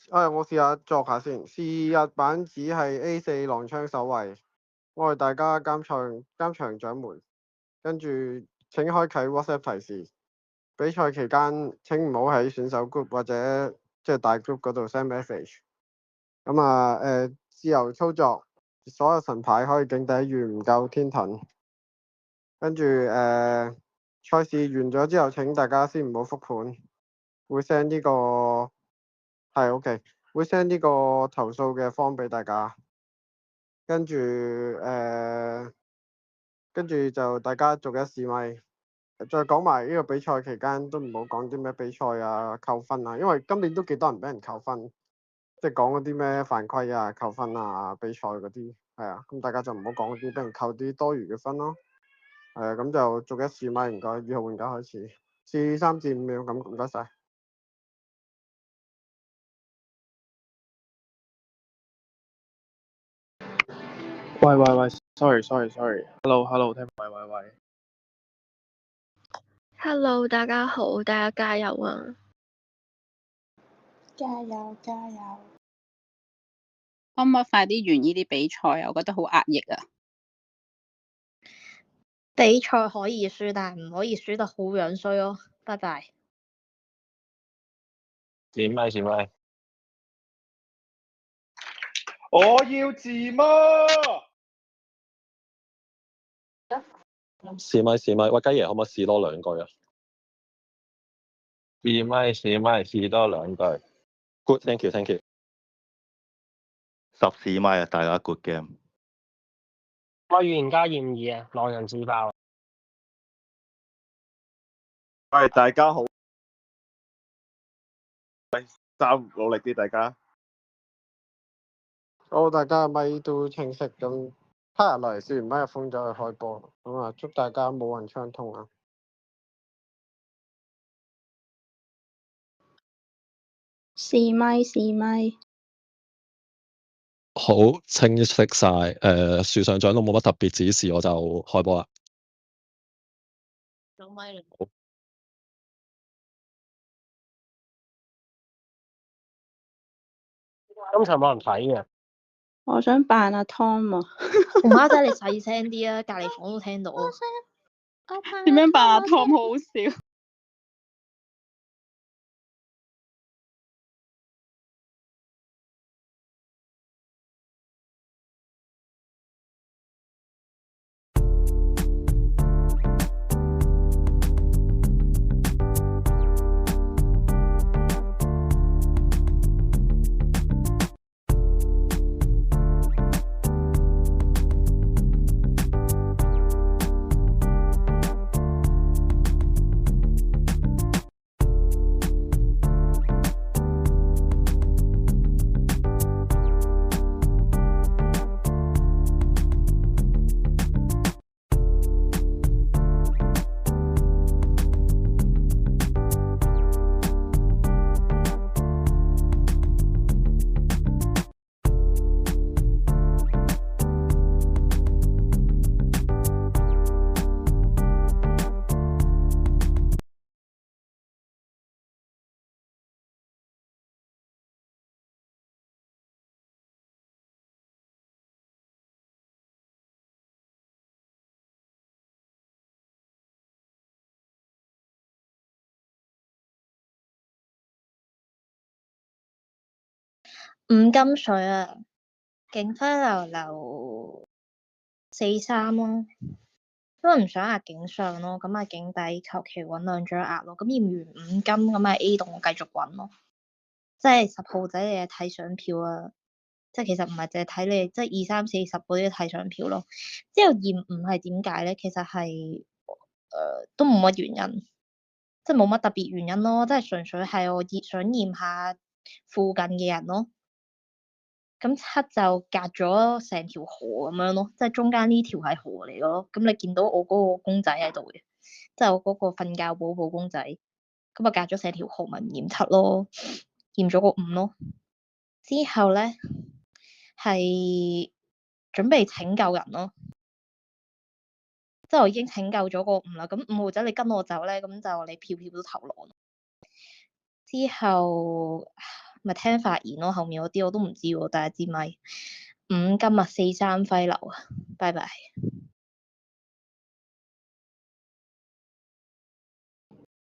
我試下作下先。是日版只係 A4 狼槍守衛，我係大家監場掌門。跟住請開啟 WhatsApp 提示。比賽期間請唔好喺選手 group 或者即係大 group 嗰度 send message。咁啊自由操作，所有神牌可以警惕遇唔夠天盾。跟住賽事完咗之後，請大家先唔好覆盤，會 send 呢個係 OK，會 send 呢個投訴嘅方俾大家。跟住就大家逐一試咪。再講埋呢個比賽期間都唔好講啲咩比賽啊、扣分啊，因為今年都幾多人俾人扣分，即係講嗰啲咩犯規啊、扣分啊、比賽嗰啲，係啊，咁大家就唔好講嗰啲俾人扣啲多餘嘅分咯。咁就逐一試咪，唔該，2號玩家開始，試3至5秒，咁唔該晒。喂，sorry，hello，聽，喂。Hello，大家好，大家加油啊！加油！可唔可以快啲完呢啲比賽啊？我覺得好壓抑啊！比賽可以輸，但係唔可以輸得好樣衰咯。拜拜。試咪。我要自摸。試咪，喂，雞爺可唔可以試多兩句啊？試咪，試多兩句。Good，thank you。10試咪啊，大家 good game。我預言家驗2啊，狼人自爆。喂，大家好。努力啲，大家。好，大家咪都清晰咁，黑日嚟試完咪就封咗去開波。咁啊，祝大家冇人槍痛啊！試咪。好清晰晒。樹上長老冇乜特別指示，我就開波啦。有咪啦。今場冇人睇嘅。我想扮阿 Tom 啊！紅媽仔，你細聲啲啊，隔離房都聽到。點樣扮阿 Tom 好好笑。五金水啊，警花流4-3咯，因為唔想壓警上咯，咁啊警底求其揾2張壓咯，咁驗完5金咁啊 A 棟繼續揾咯，即係10號仔你係睇相票啊，即係其實唔係淨係睇你，即係2、3、4、10嗰啲睇相票咯。之後驗5係點解咧？其實係都冇乜原因，即係冇乜特別原因咯，即係純粹係我想驗下附近嘅人咯。咁7就隔咗成條河咁樣咯，即係中間呢條係河嚟咯。咁你見到我嗰個公仔喺度嘅，即係我嗰個瞓覺寶寶公仔，咁啊隔咗成條河咪唔驗7咯，驗咗個5咯。之後咧係準備拯救人咯，即係我已經拯救咗個5啦。咁5號仔你跟我走咧，咁就你票都投降。之後咪聽發言咯，後面嗰啲我都唔知喎，大家知咪？5今日4-3揮流啊，拜拜。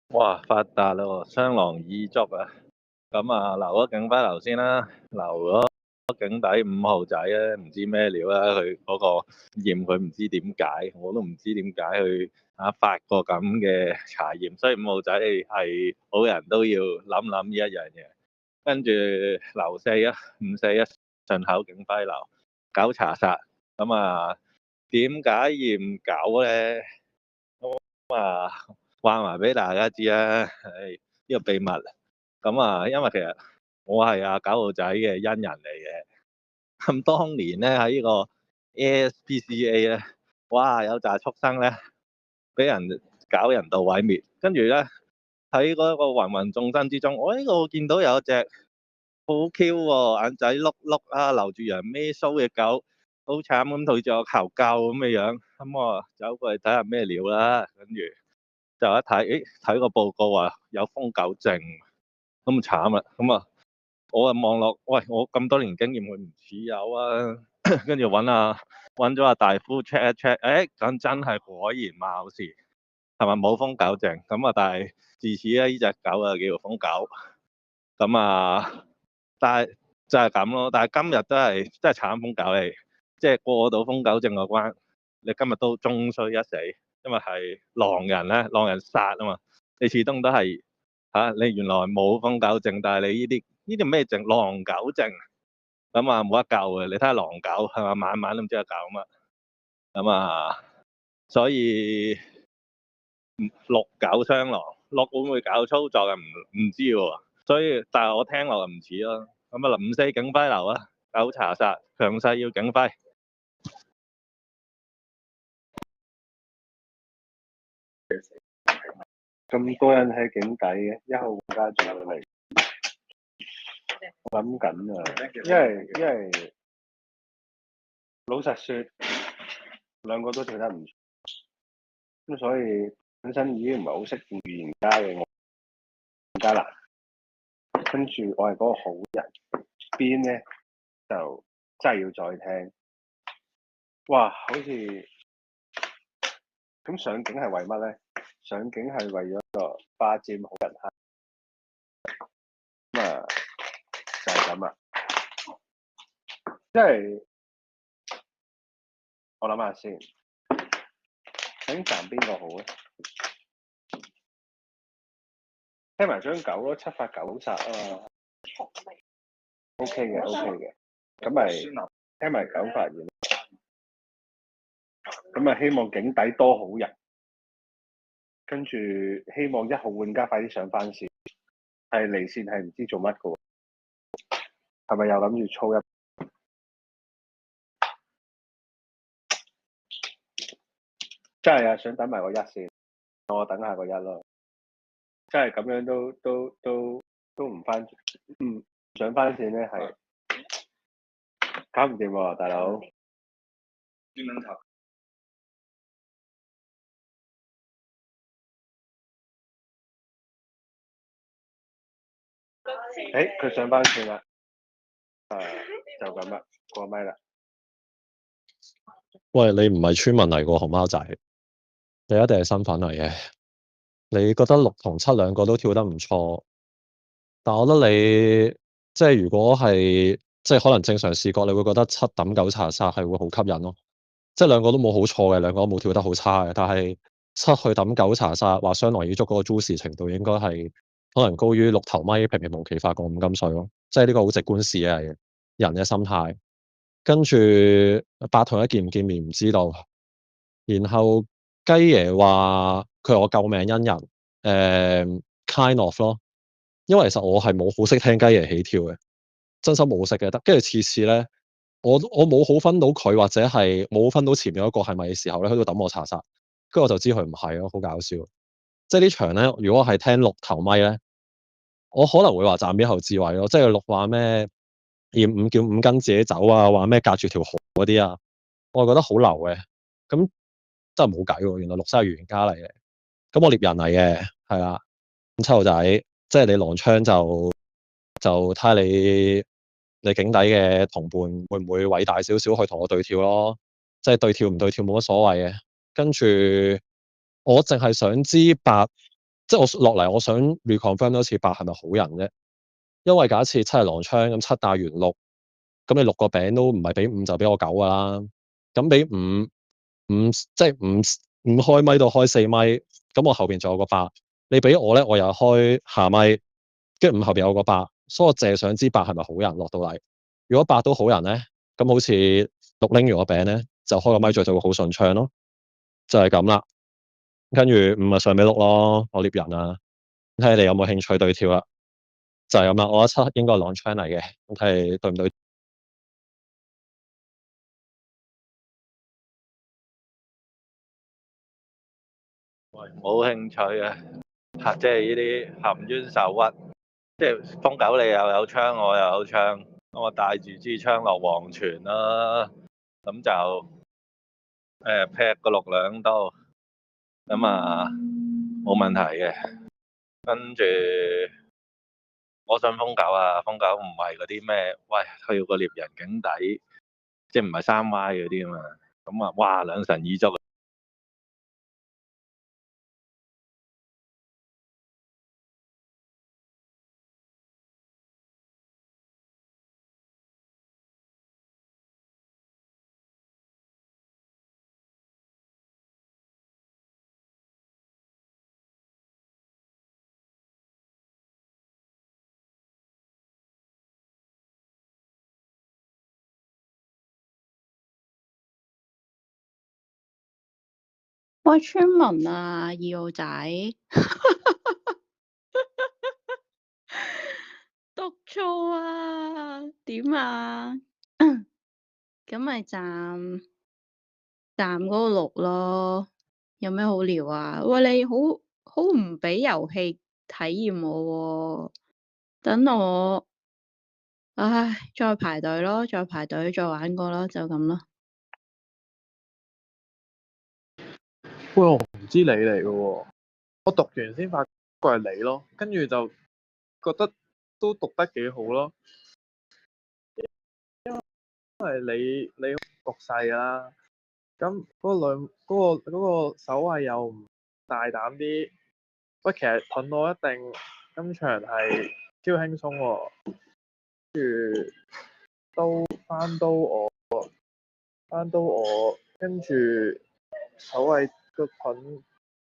哇，發達咯，雙狼已足啊！咁啊，留咗警徽流先啦，留咗警底5號仔啊，唔知咩料啦，佢嗰個驗佢唔知點解，我都唔知點解佢發個咁嘅查驗，所以5號仔係好人都要諗諗呢一樣嘢。跟住留4啊，541順口警徽流9查殺，咁啊點解驗9咧？咁啊話埋俾大家知啊，呢個秘密。咁啊，因為其實我係阿9號仔嘅恩人嚟嘅。咁當年咧喺呢個 ASPCA 咧，哇有紮畜生咧俾人搞人道毀滅，跟住咧喺嗰個芸芸眾生之中，我見到有隻好 Q 喎，眼仔碌碌啊，留住人孭須嘅狗，好慘咁對住我求救咁嘅樣，咁我走過去睇下咩料啦，跟住就一睇，睇個報告話有瘋狗症，咁慘啦，咁啊〜我就望落，喂，我咁多年經驗，佢唔似有啊。跟住揾咗阿大夫 check 一 check，咁真係果然貌似係咪冇瘋狗症？咁啊，但係自此咧，呢隻狗啊叫做瘋狗。咁啊，但係就係咁咯。但係今日都係真係慘瘋狗嚟，即係過到瘋狗症個關，你今日都終須一死，因為係狼人咧，狼人殺啊嘛。你始終都係你原來冇瘋狗症，但係你呢啲咩症？狼狗症，咁啊冇得救嘅。你睇下狼狗係嘛，晚晚都唔知佢搞乜，咁啊，所以6狗雙狼，6會唔會搞操作嘅？唔知喎。所以但係我聽落就唔似咯。咁啊，5-4警徽流啊，9查殺，強勢要警徽。咁多人喺警底嘅，1號玩家仲有嚟。我諗緊啊，因為老實說，兩個都跳得唔錯，咁所以本身已經唔係好識預言家嘅我更加難。跟住我係嗰個好人邊咧，就真係要再聽。哇，好似咁上境係為乜咧？上境係為咗個霸佔好人客。咁啊，就係咁啦。即係我諗下先，請站邊個好咧？聽埋張9咯，7發9殺啊嘛。OK 嘅，OK 嘅。咁咪聽埋9發言。咁啊，希望警底多好人。跟住希望1號玩家快啲上翻線。係離線係唔知做乜嘅喎。係咪又諗住操一？真係啊，想等埋個1先，我等下個1咯。真係咁樣都唔翻，唔上翻線咧係搞唔掂喎，大佬。佢上翻線啦。就咁啦，過咪啦。喂，你唔係村民嚟個熊貓仔，你一定係新粉嚟嘅。你覺得6同7兩個都跳得唔錯，但我覺得你即係如果係即係可能正常視覺，你會覺得7抌9查殺係會好吸引咯。即係兩個都冇好錯嘅，兩個都冇跳得好差嘅，但係7去抌9查殺，話雙狼已足嗰個 juicy 程度應該係可能高於6頭咪平平無奇發過5金水咯。即係呢個好直觀事嘅係人嘅心態。跟住8同1見唔見面唔知道，然後雞爺話佢係我救命恩人，kind of 咯，因為其實我係冇好識聽雞爺起跳嘅，真心冇識嘅。跟住次次咧，我冇好分到佢或者係冇分到前面嗰個係咪嘅時候咧，喺度等我查殺，跟住我就知佢唔係咯，好搞笑。即係呢場咧，如果係聽6頭咪咧，我可能會話站邊後智慧咯，即係6話咩驗5叫5跟自己走啊，話咩隔住條河嗰啲啊，我係覺得好流嘅。咁真係冇計喎，原來6真係預言家嚟嘅。咁我獵人嚟嘅，係啦。咁7號仔，即係你狼槍就就睇下你境底嘅同伴會唔會偉大少少去同我對跳咯，即係對跳唔對跳冇乜所謂嘅。跟住我淨係想知八，即係我落嚟我想 reconfirm 多次八係咪好人啫？因為假設七係狼槍咁七帶完六，咁你六個餅都唔係俾五就俾我九噶啦，咁俾五即係五開咪到開四咪，咁我後邊仲有個八，你俾我咧我又開下咪，跟住五後邊有個八，所以我淨係想知八係咪好人落到嚟。如果八都好人咧，咁好似六拎完個餅咧，就開個咪嘴就會好順暢咯，就係咁啦。跟住五咪上俾六咯，我獵人啊，睇下你哋有冇興趣對跳啦。就係咁啦，我覺得七應該係狼槍嚟嘅，咁睇你對唔對？喂，冇興趣啊！即係呢啲含冤受屈，即係瘋狗你又有槍，我又有槍，咁我帶住支槍落黃泉啦，咁就劈個六兩刀，咁啊冇問題嘅。跟住我想瘋狗啊，瘋狗唔係嗰啲咩，喂，去個獵人境底，即係唔係三 Y 嗰啲啊嘛，咁啊，哇，兩神耳足。喂，村民啊，二號仔，讀錯啊，點啊？咁咪站嗰個六咯，有咩好聊啊？喂，你好唔俾遊戲體驗我喎，等我，唉，再排隊咯，再排隊再玩過咯，就咁咯。喂，我唔知你嚟嘅喎，我讀完先發覺係你咯，跟住就覺得都讀得幾好咯，因為你讀細㗎啦，咁嗰個守衞又唔大膽啲，喂，其實盾我一定今場係超輕鬆喎，跟住都翻到我，跟住守衞個盾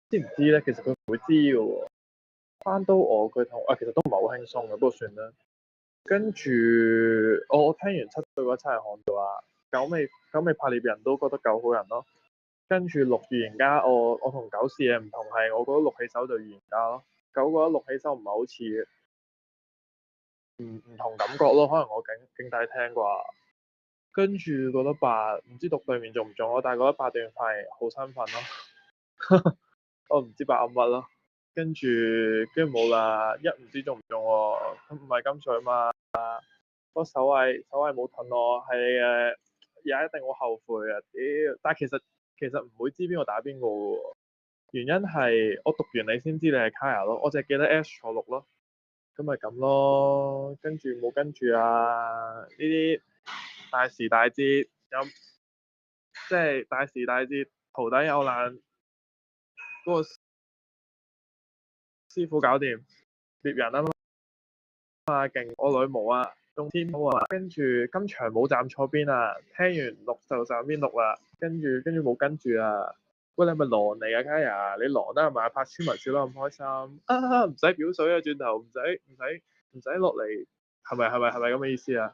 知唔知咧？其實佢唔會知嘅喎。翻到我佢同其實都唔係好輕鬆嘅，不過算啦。跟住我聽完七對嗰七係看到啊，九尾拍獵人都覺得九好人咯。跟住六預言家，我同九試嘅唔同係，我覺得六起手就預言家咯。九覺得六起手唔係好似唔同感覺咯，可能我勁大聽啩。跟住覺得八唔知讀對面中唔中咯，但係覺得八段快好身份咯。我唔知八噏乜咯。跟住冇啦，一唔知中唔中喎，咁唔係金水嘛？個守衞冇盾我，係也一定好後悔啊！屌，但係其實唔會知邊個打邊個喎，原因係我讀完你先知你係 Kaya 咯，我淨係記得 S 坐六咯，咁咪咁咯，跟住冇跟住啊！呢啲大時大節有即係大時大節徒弟有難嗰個師傅搞掂獵人啊嘛勁，我女冇啊，中天冇啊，跟住今場冇站錯邊啊，聽完六就站邊六啦，跟住冇跟住啊，喂，你係咪狼嚟啊Kaya？你狼得係咪拍村民笑得咁開心啊？唔使表水啊，轉頭唔使落嚟，係咪咁嘅意思啊？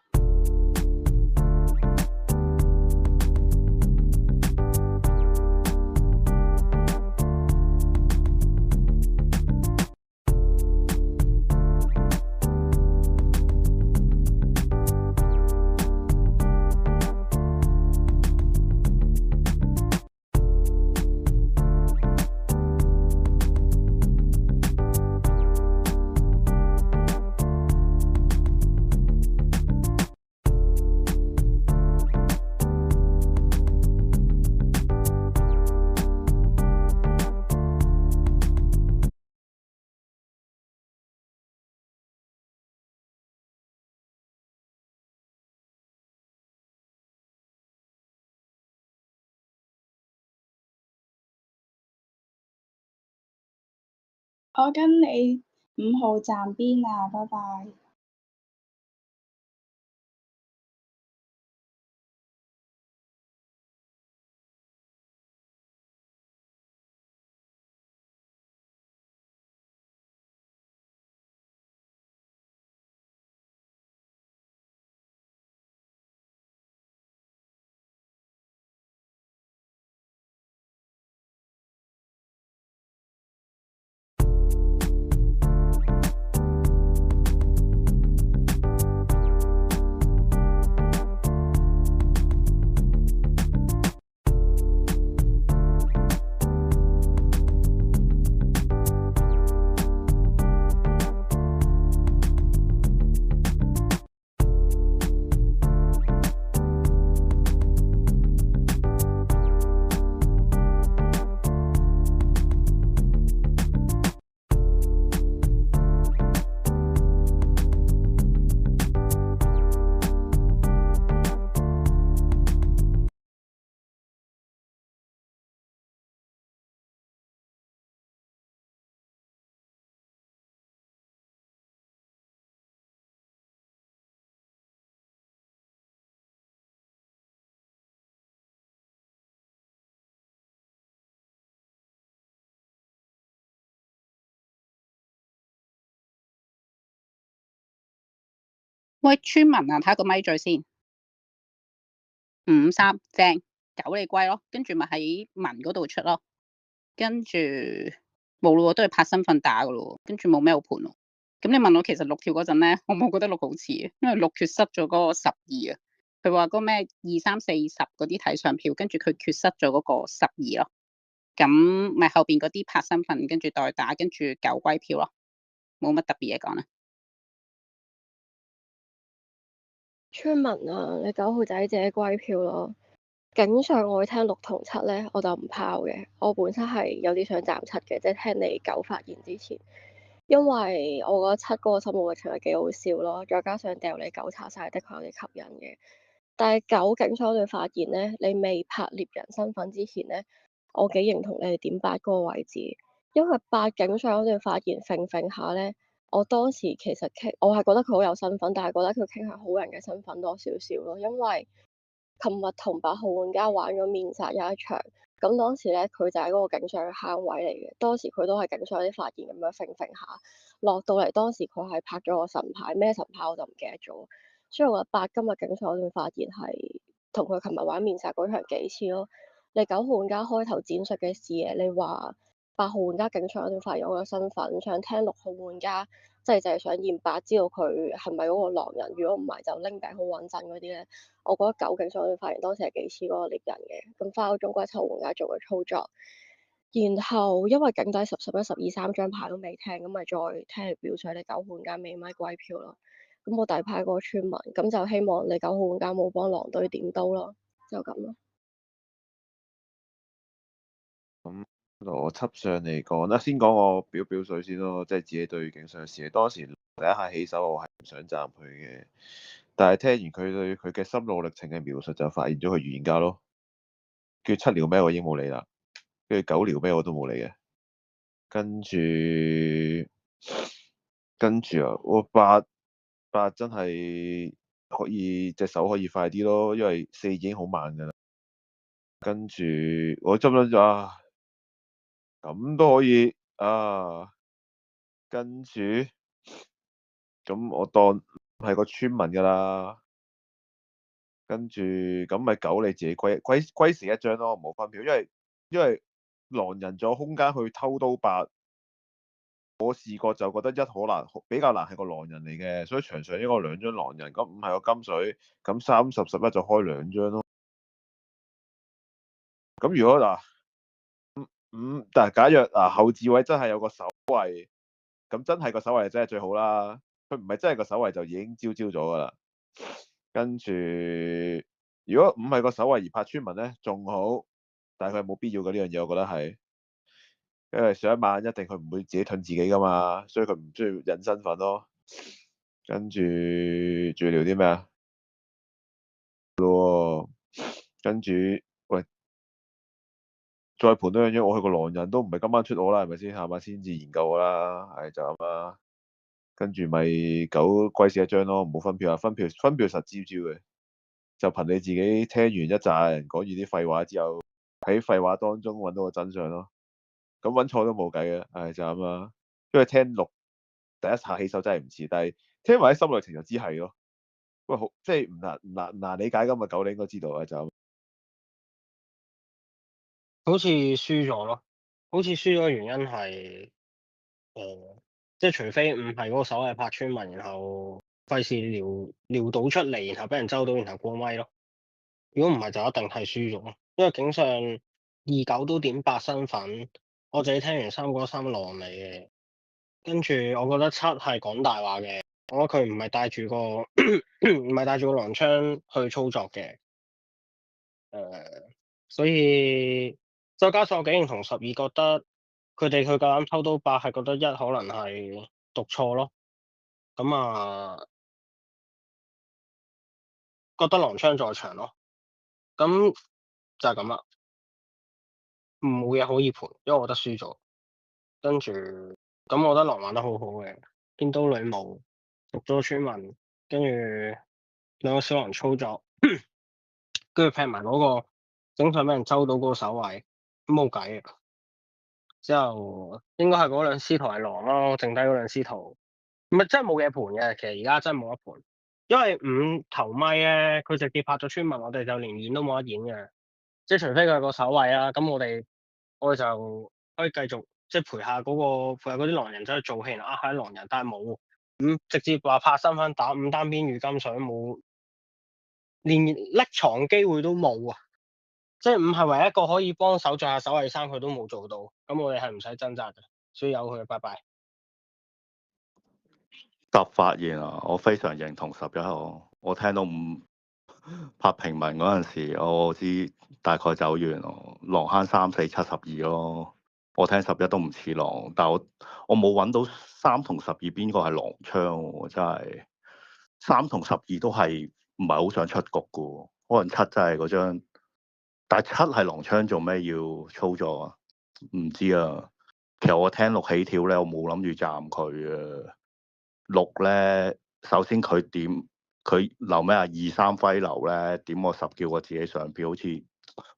我跟你5號站邊啊，拜拜。喂，村民啊，睇下個咪嘴先。5、3，正，狗你龜咯，跟住咪喺文嗰度出咯，跟住冇咯喎，都係拍身份打噶咯，跟住冇咩好盤咯。咁你問我其實6跳嗰陣咧，我冇覺得6好似嘅，因為6缺失咗嗰個12啊。佢話嗰咩2、3、4、10嗰啲睇上票，跟住佢缺失咗嗰個12咯。咁咪後邊嗰啲拍身份，跟住代打，跟住狗龜票咯，冇乜特別嘢講啦。村民啊，你9號仔自己龜票咯。警上我會聽6同7咧，我就唔拋嘅。我本身係有啲想站7嘅，即係聽你9發言之前，因為我覺得7嗰個心路歷程係幾好笑咯，再加上掉你9查晒，的確有啲吸引嘅。但係9警所段發言咧，你未拍獵人身份之前咧，我幾認同你哋點8嗰個位置，因為8警上嗰段發言揈下咧。我當時其實我係覺得佢好有身份，但係覺得佢傾向好人嘅身份多少少咯。因為琴日同8號玩家玩咗面殺有一場，咁當時咧佢就喺嗰個警上嘅坑位嚟嘅。當時佢都係警上啲發言咁樣揈下，落到嚟當時佢係拍咗個神牌，咩神牌我就唔記得咗。所以我覺得8今日警上嗰段發言係同佢琴日玩面殺嗰場幾似咯。你9號玩家開頭展述嘅視野，你話8號玩家警上嗰段發言我嘅身份，想聽6號玩家。即係就係想驗8，知道佢係咪嗰個狼人。如果唔係，就拎餅好穩陣嗰啲咧。我覺得9警所嗰段發言當時係幾似嗰個獵人嘅。咁花咗中歸7號玩家做嘅操作，然後因為警底10、11、12 3張牌都未聽，咁咪再聽你表述你9號玩家尾咪龜票咯。咁我第派個村民，咁就希望你9號玩家冇幫狼隊點刀咯，就咁咯。咁邏輯上嚟講啦，先講我表水先咯，即係自己對警上嘅事。當時第一下起手，我係唔想站佢嘅，但係聽完佢對佢嘅心路歷程嘅描述，就發現咗佢預言家咯。叫7撩咩我已經冇理啦，跟住9撩咩我都冇理嘅。跟住啊，我8真係可以隻手可以快啲咯，因為4已經好慢㗎啦。跟住我執撚咗啊！咁都可以啊，跟住咁我當係個村民㗎啦，跟住咁咪9你自己歸時一張咯，冇分票，因為狼人仲有空間去偷刀8，我試過就覺得比較難係個狼人嚟嘅，所以場上應該2張狼人，咁5係個金水，咁30、11就開2張咯。咁如果嗱但係假若後置位真係有個守衛，咁真係個守衛真係最好啦。佢唔係真係個守衛就已經招咗㗎啦。跟住如果5係個守衛而拍村民咧，仲好，但係佢係冇必要嘅呢樣嘢，我覺得係，因為上一晚一定佢唔會自己盾自己㗎嘛，所以佢唔需要引身份咯。跟住仲要聊啲咩啊？跟住喂，再盤多樣嘢，我去個狼人都唔係今晚出我啦，係咪先？下晚先至研究我啦，係就咁啦。跟住咪狗龜屎一張咯，唔好分票啊！分票實招嘅，就憑你自己聽完一紮人講完啲廢話之後，喺廢話當中揾到個真相咯。咁揾錯都冇計嘅，就咁啦。因為聽錄第一下起手真係唔似，但係聽埋喺心內情就知係咯。喂，好即係唔難理解噶嘛，狗你應該知道啊，就咁。好似輸咗咯，好似輸咗嘅原因係即係除非唔係嗰個手係拍村民，然後費事撩到出嚟，然後俾人周到，然後過咪咯。如果唔係就一定係輸咗咯，因為警上29都點8身份，我自己聽完3個3狼嚟嘅，跟住我覺得7係講大話嘅，我覺得佢唔係帶住個唔係帶住個狼槍去操作嘅，所以再加上我竟然同12覺得佢夠膽抽到8，係覺得1可能係讀錯咯，咁覺得狼槍在場咯，咁就係咁啦，冇嘢可以盤，因為我覺得輸咗。跟住咁，我覺得狼玩得好好嘅，劍刀女巫讀咗村民，跟住兩個小狼操作，跟住劈埋嗰個整上俾人周到嗰個守衛，咁冇計嘅。之後應該係嗰兩師徒係狼咯，剩低嗰兩師徒唔係真係冇嘢盤嘅。其實而家真係冇得盤，因為5頭咪咧，佢直接拍咗村民，我哋就連演都冇得演嘅。即係除非佢係個守衛啦，咁我哋就可以繼續即係陪下嗰啲狼人走去做戲，下啲狼人，但係冇直接話拍身份打5單邊預金水冇，連匿藏機會都冇啊！即係5係唯一一個可以幫手做下守衛衫，佢都冇做到，咁我哋係唔使掙扎嘅，所以由佢，拜拜。突發言啊！我非常認同11號。我聽到5拍平民嗰陣時，我知大概走完咯。狼坑3、4、7、12咯。我聽11都唔似狼，但我冇揾到3同12邊個係狼槍喎，真係3同12都係唔係好想出局嘅喎。可能7真係嗰張，但係7係狼槍做咩要操作啊？唔知啊。其實我聽6起跳咧，我冇諗住站佢啊。6咧，首先佢留咩啊？2、3揮流咧，點我10叫我自己上票，好似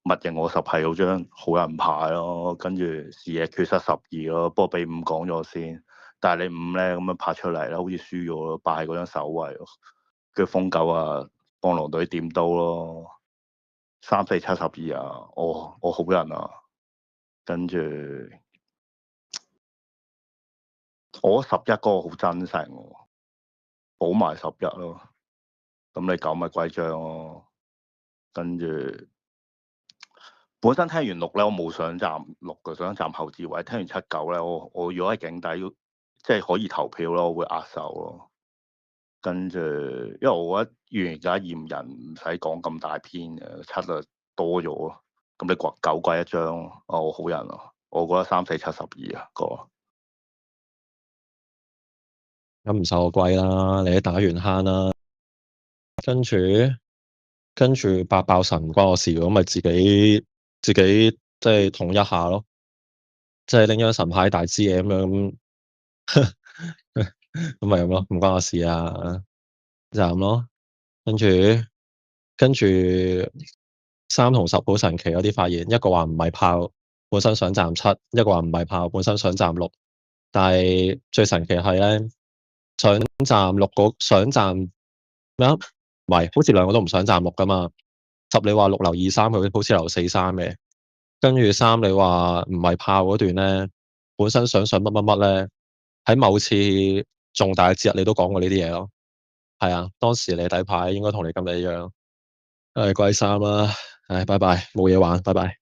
默認我10係嗰張好人牌咯。跟住視野缺失12咯，不過俾5講咗先。但係你5咧咁樣拍出嚟咧，好似輸咗咯，敗嗰張守衞咯。跟住瘋狗啊，幫狼隊點刀咯。3、4、7、12啊，我好人啊。跟住我11嗰個好真誠喎，補埋11咯。咁你9咪貴張咯。跟住本身聽完6咧，我冇想站6嘅，想站後置位。聽完7、9咧，我如果係警底，即係可以投票咯，我會壓手咯。跟住，因為我覺得預言家驗人唔使講咁大篇嘅，7就多咗咯。咁你9貴一張，我好人啊，我覺得3、4、7、12啊個。咁唔受我貴啦，你都打完坑啦，跟住8爆神唔關我事，咁咪自己即係統一下咯，即係拎張神牌大支嘢咁樣，咁咪咁咯，唔關我事啊，就咁咯。跟住3同10好神奇，有啲發現，一個話唔係炮，本身想站7，一個話唔係炮，本身想站6，但係最神奇係咧，想站咩啊？唔係，好似兩個都唔想站6噶嘛。10你話6留2、3，佢好似留4、3嘅。跟住3你話唔係炮嗰段咧，本身想乜乜乜咧，喺某次重大嘅節日你都講過呢啲嘢咯。係啊，當時你底牌應該同你今日一樣。貴3啦，拜拜，冇嘢玩，拜拜。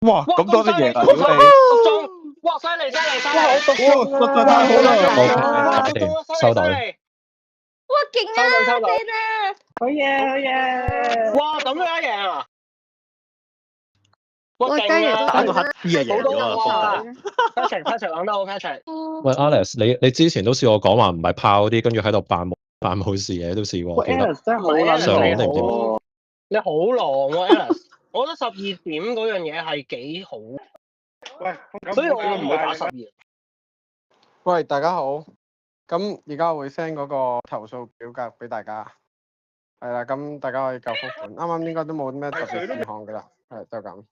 哇，咁多都贏啊！屌你！獨中，哇！犀利犀利犀利！哇，實在太好啦！哇！搞掂獨中犀收隊利犀利！哇，勁啊！收隊！正啊！好嘢好嘢！哇！咁樣贏啊！哇！喂，勁雞爺都啊！打到勁啊！乞嗤啊，贏咗啊，哇仆街！ ！Patrick 講得好，Patrick。喂，Alex，你之前都試我講話唔係炮嗰啲，跟住喺度扮冇事嘅，都試過，我喂記得。 ，Alice 真係好喂撚上年定唔知喎。你好狼喎，Alice。我覺得12點嗰樣嘢係幾好，喂，所以我唔會打12。喂，大家好。咁而家我會 send 嗰個投訴表格俾大家。係啦，咁大家可以夠覆盤。啱啱應該都冇咩特別事項㗎啦。係就咁。